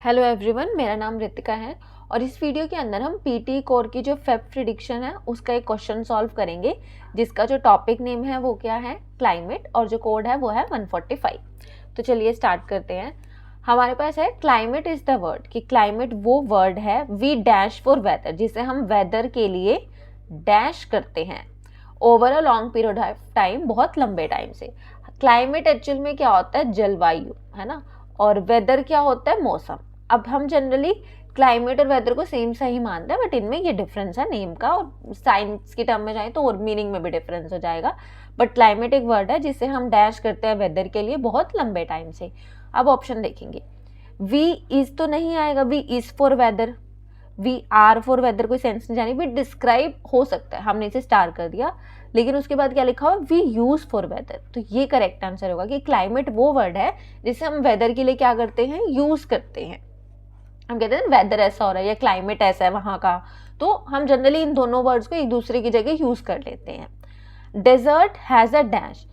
Hello everyone, मेरा नाम रितिका है और इस वीडियो के अंदर हम पीटी कोर की जो फेब प्रिडिक्शन है उसका एक क्वेश्चन सॉल्व करेंगे, जिसका जो टॉपिक नेम है वो क्या है, क्लाइमेट, और जो कोड है वो है 145। तो चलिए स्टार्ट करते हैं। हमारे पास है क्लाइमेट इज द वर्ड, कि क्लाइमेट वो वर्ड है वी डैश फॉर वेदर, जिसे हम वेदर के लिए डैश करते हैं over a long period of time, बहुत लंबे टाइम से। क्लाइमेट एक्चुअल में क्या होता है, जलवायु है ना, और वेदर क्या होता है, मौसम। अब हम जनरली क्लाइमेट और वेदर को सेम सा ही मानते हैं, बट इनमें ये डिफरेंस है नेम का, और साइंस की टर्म में जाए तो और मीनिंग में भी डिफरेंस हो जाएगा। बट क्लाइमेट एक वर्ड है जिसे हम डैश करते हैं वेदर के लिए बहुत लंबे टाइम से। अब ऑप्शन देखेंगे, वी इज तो नहीं आएगा, we is for weather, we are for weather कोई सेंस नहीं जानी, वी डिस्क्राइब हो सकता है, हमने इसे स्टार कर दिया, लेकिन उसके बाद क्या लिखा हुआ, वी यूज फॉर वेदर। तो ये करेक्ट आंसर होगा कि क्लाइमेट वो वर्ड है जिसे हम वेदर के लिए क्या करते हैं, यूज करते हैं। हम कहते हैं वेदर ऐसा हो रहा है या क्लाइमेट ऐसा है वहां का, तो हम जनरली इन दोनों वर्ड्स को एक दूसरे की जगह यूज कर लेते हैं। Desert has a dash.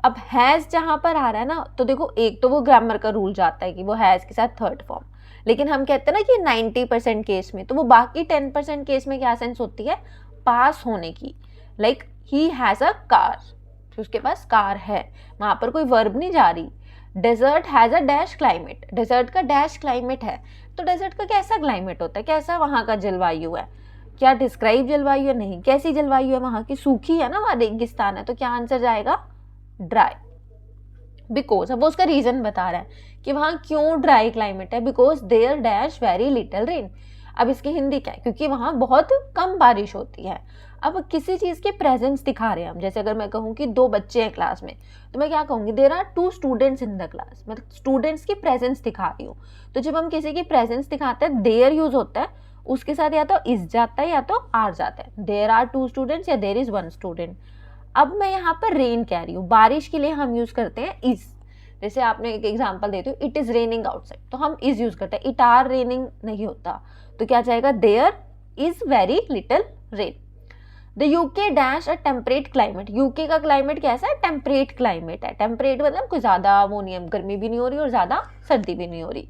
अब हैज जहां पर आ रहा है ना, तो देखो एक तो वो ग्रामर का रूल जाता है कि वो हैज के साथ थर्ड फॉर्म, लेकिन हम कहते हैं ना कि 90% केस में, तो वो बाकी 10% केस में क्या सेंस होती है, पास होने की। Like he has a car, उसके पास कार है, वहां पर कोई वर्ब नहीं जा रही। Desert has a dash climate, desert का डैश क्लाइमेट है, तो डेजर्ट का कैसा क्लाइमेट होता है, कैसा वहां का जलवायु है, क्या डिस्क्राइब जलवायु है, नहीं, कैसी जलवायु है वहां की, सूखी है ना, वहां रेगिस्तान है, तो क्या आंसर जाएगा, ड्राई। बिकॉज अब वो उसका रीजन बता रहा है कि वहां क्यों ड्राई क्लाइमेट है, because there dash very little rain. अब इसकी हिंदी क्या है, क्योंकि वहां बहुत कम बारिश होती है। अब किसी चीज के प्रेजेंस दिखा रहे हैं हम, जैसे अगर मैं कहूँ कि 2 बच्चे हैं क्लास में, तो मैं क्या कहूंगी, there are 2 students in the class, मतलब स्टूडेंट्स की प्रेजेंस दिखा रही हूँ। तो जब हम किसी की प्रेजेंस दिखाते हैं, देयर यूज होता है, उसके साथ या तो इज जाता है या तो आर जाता है, देयर आर 2 स्टूडेंट्स या देयर इज 1 स्टूडेंट। अब मैं यहाँ पर रेन कह रही हूँ, बारिश के लिए हम यूज करते हैं इज। जैसे आपने एक एग्जांपल देती हूँ, इट इज रेनिंग आउटसाइड, तो हम इज यूज करते हैं, इट आर रेनिंग नहीं होता, तो क्या जाएगा, there is very little rain. The UK dash a temperate climate, UK का क्लाइमेट कैसा है, टेम्परेट क्लाइमेट है। टेम्परेट मतलब कोई ज्यादा वो नहीं है, गर्मी भी नहीं हो रही और ज्यादा सर्दी भी नहीं हो रही।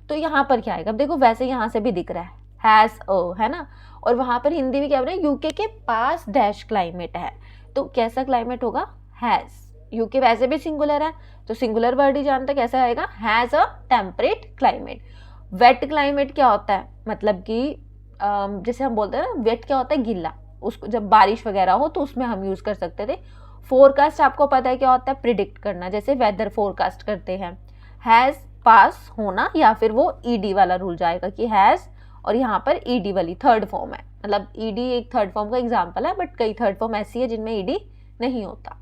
तो यहाँ पर क्या आएगा, अब देखो वैसे यहाँ से भी दिख रहा है हैज अ, है ना, और वहां पर हिंदी में क्या बोल रहे हैं, यूके के पास डैश क्लाइमेट है, तो कैसा क्लाइमेट होगा, हैज। यूके वैसे भी सिंगुलर है, तो सिंगुलर वर्ड ही जानता, कैसा आएगा, has a temperate climate. Wet climate क्या होता है, मतलब कि जैसे हम बोलते हैं ना, वेट क्या होता है, गीला, उसको जब बारिश वगैरह हो तो उसमें हम यूज कर सकते थे। फोरकास्ट आपको पता है क्या होता है, प्रिडिक्ट करना, जैसे वेदर फोरकास्ट करते हैं। हैज पास होना, या फिर वो ईडी वाला रूल जाएगा कि हैज, और यहाँ पर ईडी वाली थर्ड फॉर्म है, मतलब ईडी एक थर्ड फॉर्म का एग्जाम्पल है, बट कई थर्ड फॉर्म ऐसी है जिनमें ईडी नहीं होता।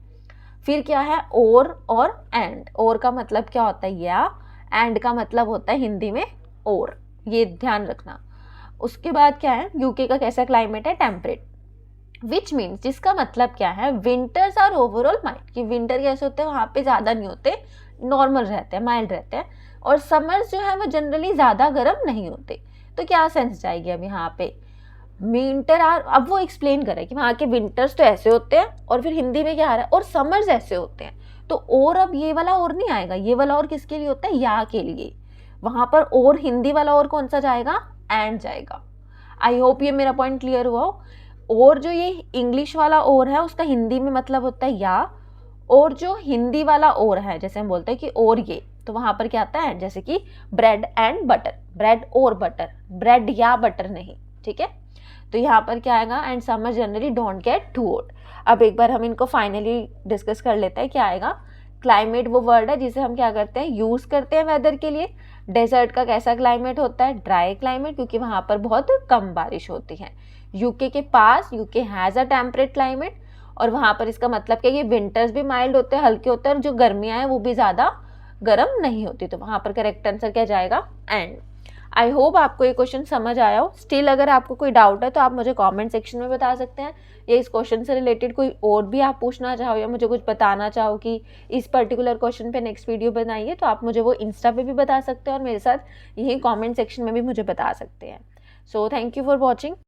फिर क्या है, और एंड। और का मतलब क्या होता है, या, एंड का मतलब होता है हिंदी में और, ये ध्यान रखना। उसके बाद क्या है, यूके का कैसा क्लाइमेट है, टेम्परेट, विच मीन्स, जिसका मतलब क्या है, विंटर्स आर ओवरऑल माइल्ड, कि विंटर कैसे होते हैं, वहां पे ज्यादा नहीं होते, नॉर्मल रहते हैं, माइल्ड रहते हैं, और समर्स जो है वो जनरली ज्यादा गर्म नहीं होते। तो क्या सेंस जाएगी अब यहाँ पे, विंटर आर, अब वो एक्सप्लेन करे कि वहाँ के विंटर्स तो ऐसे होते हैं, और फिर हिंदी में क्या आ रहा है, और समर्स ऐसे होते हैं, तो और अब ये वाला और नहीं आएगा, ये वाला और किसके लिए होता है, या के लिए, वहां पर और हिंदी वाला और कौन सा जाएगा, एंड जाएगा। आई होप ये मेरा पॉइंट क्लियर हुआ हो। और जो ये इंग्लिश वाला और है उसका हिंदी में मतलब होता है या, और जो हिंदी वाला और है, जैसे हम बोलते हैं कि और ये, तो वहां पर क्या आता है, जैसे कि ब्रेड एंड बटर, ब्रेड और बटर, ब्रेड या बटर नहीं, ठीक है। तो यहाँ पर क्या आएगा, and summer generally don't get too hot. अब एक बार हम इनको फाइनली डिस्कस कर लेते हैं, क्या आएगा, क्लाइमेट वो वर्ड है जिसे हम क्या करते हैं, यूज करते हैं वेदर के लिए। डेजर्ट का कैसा क्लाइमेट होता है, ड्राई क्लाइमेट, क्योंकि वहां पर बहुत कम बारिश होती है। यूके के पास, UK has a temperate climate, और वहां पर इसका मतलब क्या, ये विंटर्स भी माइल्ड होते हैं, हल्के होते हैं, और जो गर्मियां हैं वो भी ज्यादा गर्म नहीं होती, तो वहां पर करेक्ट आंसर क्या जाएगा, एंड। आई होप आपको ये क्वेश्चन समझ आया हो। स्टिल अगर आपको कोई डाउट है तो आप मुझे कमेंट सेक्शन में बता सकते हैं, या इस क्वेश्चन से रिलेटेड कोई और भी आप पूछना चाहो या मुझे कुछ बताना चाहो कि इस पर्टिकुलर क्वेश्चन पे नेक्स्ट वीडियो बनाइए, तो आप मुझे वो इंस्टा पे भी बता सकते हैं और मेरे साथ यही कमेंट सेक्शन में भी मुझे बता सकते हैं। So thank you for watching.